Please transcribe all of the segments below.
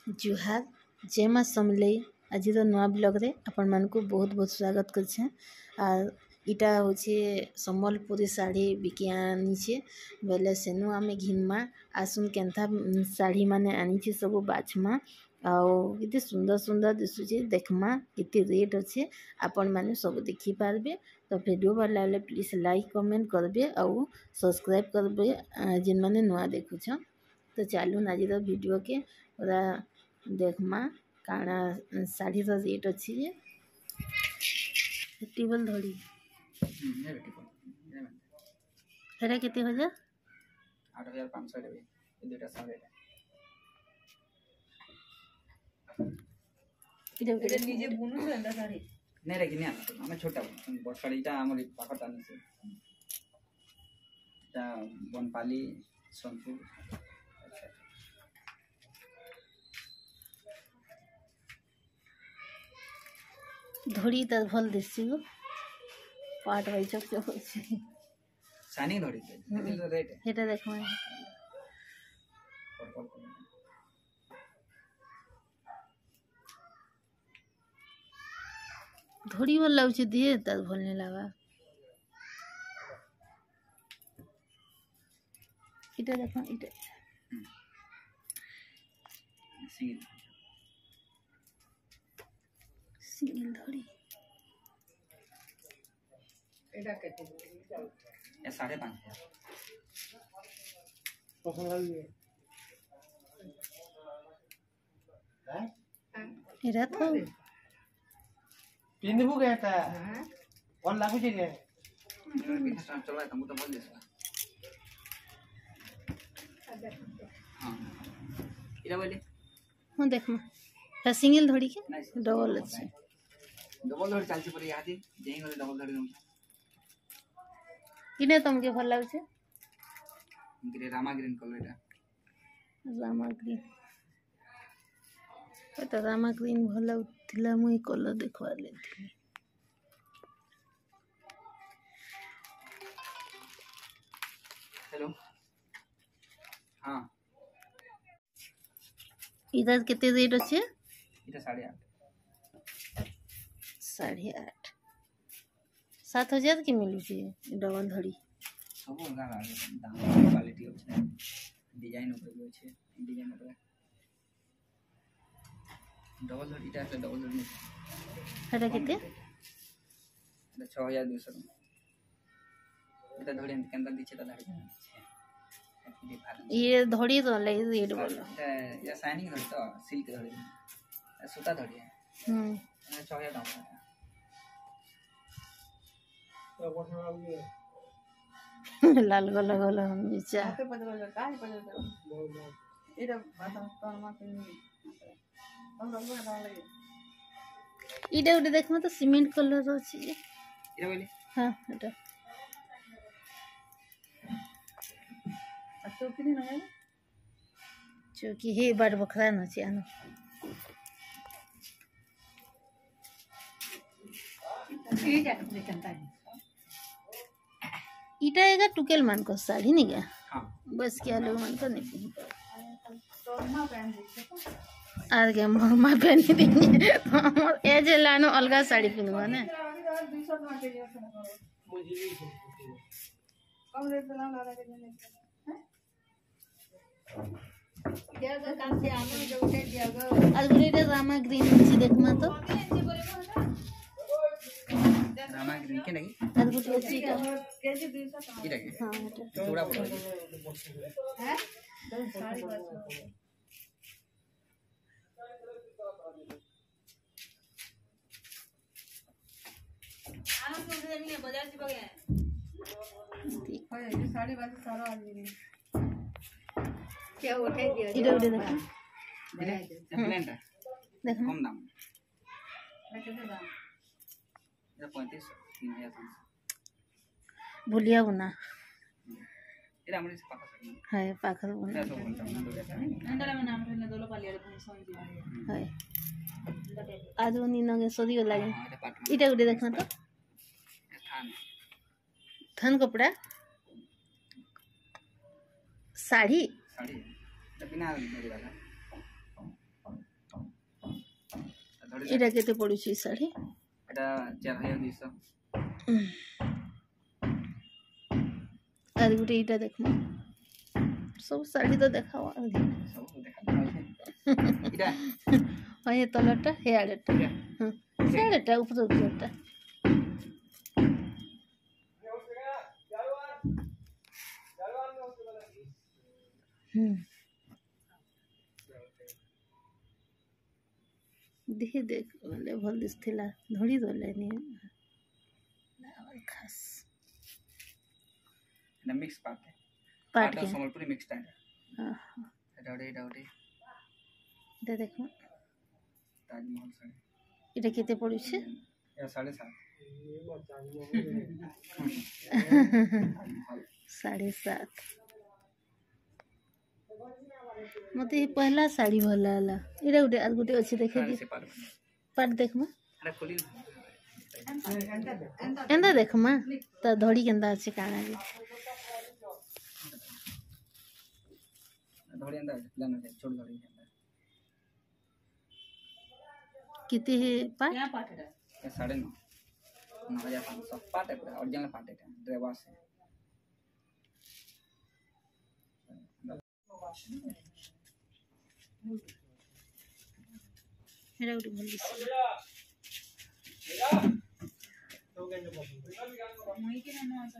जुहार जय माँ समलेई आज नुआ ब्लॉग रे आपण मानकु बहुत बहुत स्वागत करछे। इटा होचे सम्बलपुरी साड़ी बिकी आनीछे बेले सेनु आमे घिनमा आसुन केन्ता साड़ी माने आनीछे सब बाछमा आउ केते सुंदर सुंदर दिसुचे देखमा केते रेट अच्छे आपण माने सब देखि पारबे। तो वीडियो भल लागले प्लीज लाइक कमेंट करबे आउ सब्सक्राइब करबे जिन माने नुआ देखुछ। तो चलून आज वीडियो के पूरा देखमा काना साड़ी रेट अच्छी टेबल धड़ी हेरा केते हजार 8500 देबे ए दुटा साड़ी इधर निजे बुनु से अंडा साड़ी नहीं रे किने हम छोटा बड़ साड़ीटा हमर पाखत आनी से ता बनपाली सोनपुर धड़ी त भल दिसि गो पाट भाई चक चक होछि सानी धड़ी से रेट हेटा देखो धड़ी भल लाउछि दिए त भल नै लागा इटा देखो इटा सिंगल धड़ी एटा केते ये 5.5 पसंद आ गई है एरा तो पिंदबू कहता और लागू छै के चला त मुटा बोल देस हां इरा बोले हां देखमा सिंगल धड़ी के डबल अछि डबल धड़ी चालछि पर यादी जेही गले डबल धड़ी न किने तुमके भल लागछ ग्रे रामा ग्रीन कलर एटा रामा ग्रीन तो रामा ग्रीन भल लाउथिला मुई कलर देखवा लेथिली हेलो हां इधर केते रेट अछि इटा 8.5 8.5 7,000 की मिलू छी डबल धड़ी सब अलग अलग दाम क्वालिटी होय डिजाइन ऊपर होय डिजाइन ऊपर डबल धड़ी टा डबल धड़ी हेटा केते 6200 एटा धड़ी केंदा दिछे ता धड़ी ये धड़ी तो ले रेट बोल ये शाइनिंग धड़ी तो सिल्क धड़ी सूता धड़ी है 6000 टका लाल गला गला हम नीचा पे पजल काहे पजल एटा बात तोर मा के हम रंग लगा लगे इडा उडे देखमा तो सीमेंट कलर अछि इरा बोले हां एटा चौकी नहीं लगा चौकी हे बड़ बखरा न छी आनो ठीक है अपने कंता इटा एगा टुकेल मान को साड़ी नहीं गया हां बस क्या लोग मान को नहीं तोर मा पहन दे आर के मामा पहन देंगे तो हम एज लानो अलगा साड़ी पहनवा ना 200 मा के मुझे कम रेट पे ना लगा के हैं क्या का काम से आने जो उठे दिया गो आज बोले रामा ग्रीन छी देखमा तो रामा ग्रीन के नहीं आज बोले छी का केजी 200 इरा के हां एटा थोड़ा पड़ा है सारी बात आना तो दे नहीं बाजार से बगे ठीक है ये सारी बात सारा आदमी क्या उठे दिया इडा उडे देखो प्लेन टा देखो कम दाम कितने दाम ये 35 3500 भुलिया बना इरा हमरे से पाका है पाखर बना इरा सब बोलता ना दो अंडला में नाम रहने दोलो पालिया रे समझ है आज उनी नगे सोदियो लागे हां पाट इटा उडे देखना तो थान थन कपड़ा साड़ी साड़ी तो बिना धड़ी वाला एटा केते पडुची साड़ी एटा 4200 आर गुटे इटा देखमा सब साड़ी तो देखावा सब देखा इटा ये तलटा हे आड़ेटा हां साड़ेटा ऊपरटा देख देख बोले भल दिसथिला धड़ी दलेनी खास ना मिक्स पार्ट है पार्ट के संबलपुरी मिक्स टाइप हां डाउडे दे देखो ताजमहल साड़ी इटा केते पड़ू छे या 7.5 7.5 मते ये पहला साड़ी भल लागला इटा गुटे आज गुटे अछि देखे दी पाट देखमा अरे खोली एंदा देखमा त धड़ी केंदा अछि काना के धड़ी अंदर प्लान है छोड़ धड़ी अंदर किते है पाट क्या पाट है 9.5 9,500 पाट है पूरा ओरिजिनल पाट है ड्रेवा से मेरा गुटे भल दिस मुई के ना आसा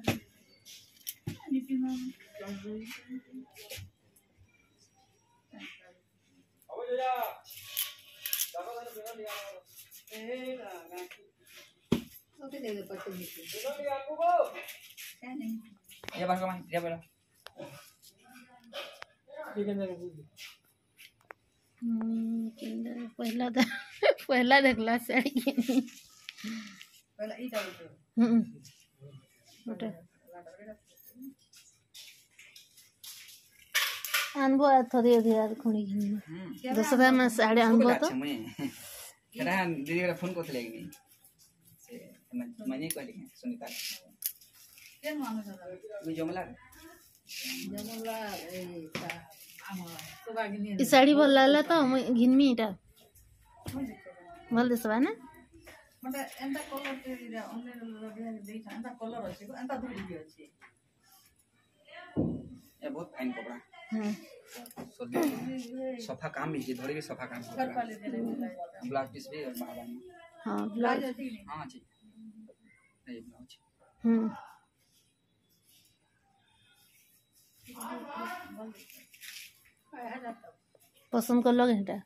निपि मा ओके दे दे पट्टी निपि क्या नहीं ये बार कमाई ये बोला पहला देखला साड़ी के पहला इटा उठो उठे अनबो थोड़ी अधिकार खुणी दूसरा में साड़ी अनबो तो मुझे एटा दीदी का फोन करथले कि से मने कहली सुनीता के मानो दादा मुझे जमला जमला ए ता आमा सुबागिनी ई साड़ी भल लागला तो हम घिनमी इटा भल दिसबा ना मते एंता कलर ते दिरा अन्य लगे देइछा एंता कलर अछि एंता धुरी भी अछि ये बहुत फाइन कपड़ा सफा काम भी धड़ी भी सफा काम कर पाले दे ब्लाउज पीस भी और बाबा हां ब्लाउज ब्लाउज अछि हां जी नहीं ब्लाउज पसंद कर लोग हेटा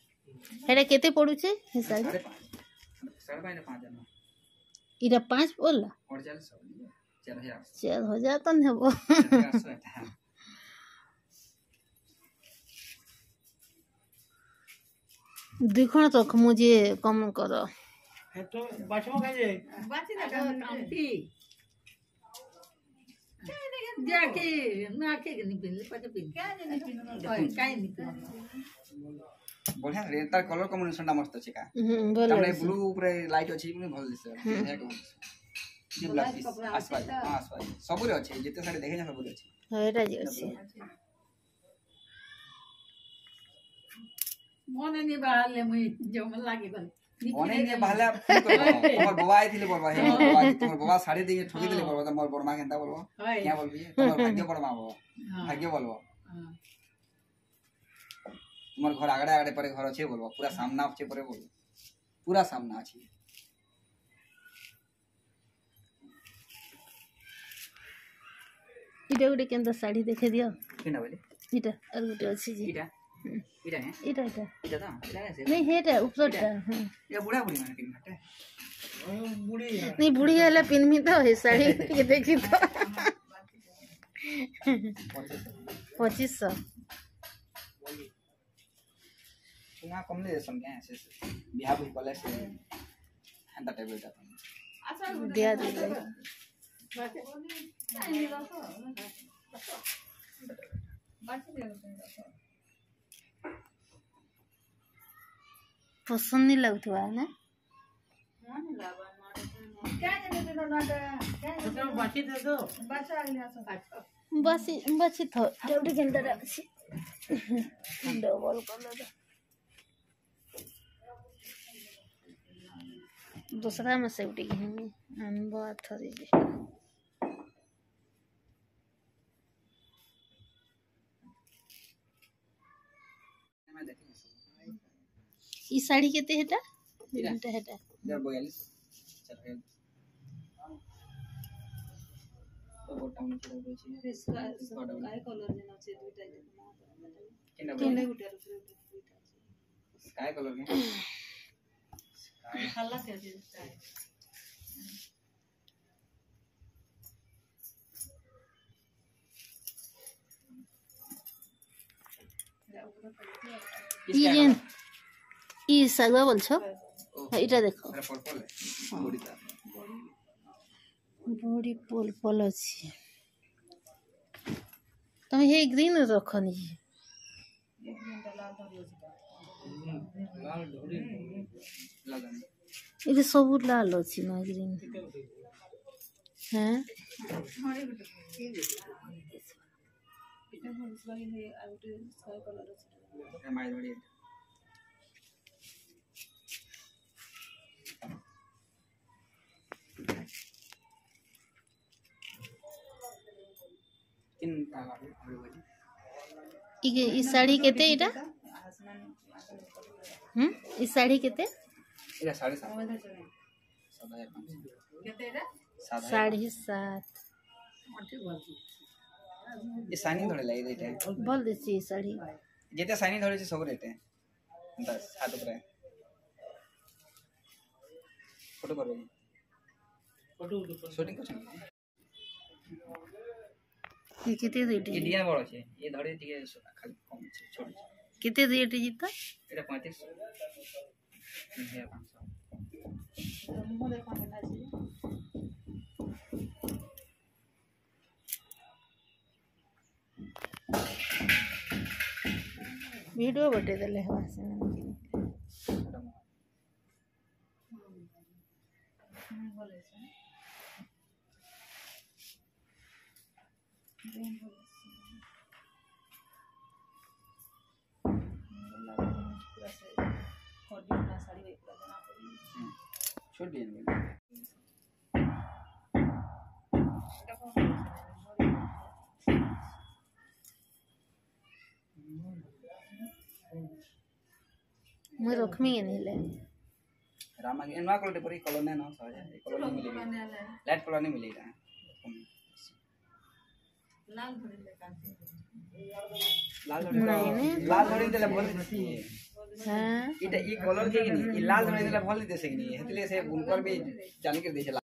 हेटा केते पड़ू छे हे साड़ी 5.5 इरा 5 बोला और चल 4000 4000 तो नेबो देखो तो मुझे कम करो तो बाछमो काजे बाची ना कांती जाके ना के नहीं पिन पटे पिन क्या नहीं पिन काय नहीं पिन बढ़िया रे तार कलर कॉम्बिनेशन मस्त अछि का बोल तमने ब्लू ऊपर लाइट अछि पनि भल दिसे हे को ये ब्लैक पीस आसपाई हां आसपाई सब रे अछि जते सारे देखे ना सब रे अछि हेटा जे अछि मोने नहीं बाहले मुई जम लागे गल मने ने बाहला फोन करबो हमर बाबा आइथिले बोलबा हे बाबा तोर बाबा साड़ी दे ठोकी देले बोलबा त मोर बड़मा केनता बोलबो क्या बोलबी तोर भाग्य बड़मा हो भाग्य बोलबो तुम्हार घर आगड़े आगड़े परे घर अच्छे बोलबो पूरा सामना अच्छे परे बोलबो पूरा सामना अछि इटा गुटे केनता साड़ी देखे दियो केना बोले इटा और गुटे अछि जी इटा इटा है इटा इटा तो इटा है नहीं हेटा ऊपरटा हां ये बुढ़ा बुढ़ी माने पिन हटे बुढ़ी नहीं बुढ़ी वाला पिनमी तो हे साड़ी ये देखी तो 2500 यहाँ कॉम्बिनेशन क्या है से बिहार भी कॉलेज से हंता टेबल का अच्छा दिया दे पसंद नहीं लगता है ना क्या नहीं पिन ना क्या बाछी दे दो बच्चा आइले आछो बस थो जल्दी केनता राखसी डबल कलर दूसरा में से उठी घिमी अनबो थरी जे ई साड़ी केते हेटा हेटा हेटा 42 चल हे तो बोटा में चल रही है इसका काय कलर देना छे दुईटा देखना केना केले बोले गुटे रुपए दुईटा काय कलर के हल्ला के देता है ई जेन ई सगवा बोलछो इटा देखो अरे पर्पल है बॉडी का बड़ी पोल पोल अछि तुम हे ग्रीन रखनी लगन ये सब लाल अछि ना ग्रीन हैं इतना इसवाली है आउट स्काई कलर है माय बॉडी तीन ताला अरे भाई ई साड़ी केते इटा ई साड़ी केते इधर 7.5 केते रे 7.5 ये सानी थोड़े लगे रेट है बोल देसी ई साड़ी जेते सानी थोड़े से सब रेट है 10 हाथ ऊपर है फोटो कर भाई फोटो शूटिंग कर ये केते रेट ये डिजाइन बड़ আছে ये धरे टिके खाली कम আছে छोड़ केते रेट जीता এটা 35 ये 500 मुंह देखा केना छे वीडियो बटे देले हवा से बोले छे पूरा से कोडी ना साड़ी वे पूरा देना पड़ी छोड़ दिए मैं रखमी नहीं ले रामा के नवा क्वालिटी पर कलर नहीं ना सहज है कलर नहीं मिलेगा लाइट कलर नहीं मिलेगा लाल थोड़ी लेकर लाल धड़ी देले बोल देती हां इटा ई कलर के नहीं ई लाल धड़ी देले बोल देते से नहीं हेतले से उनकर भी जान के देछला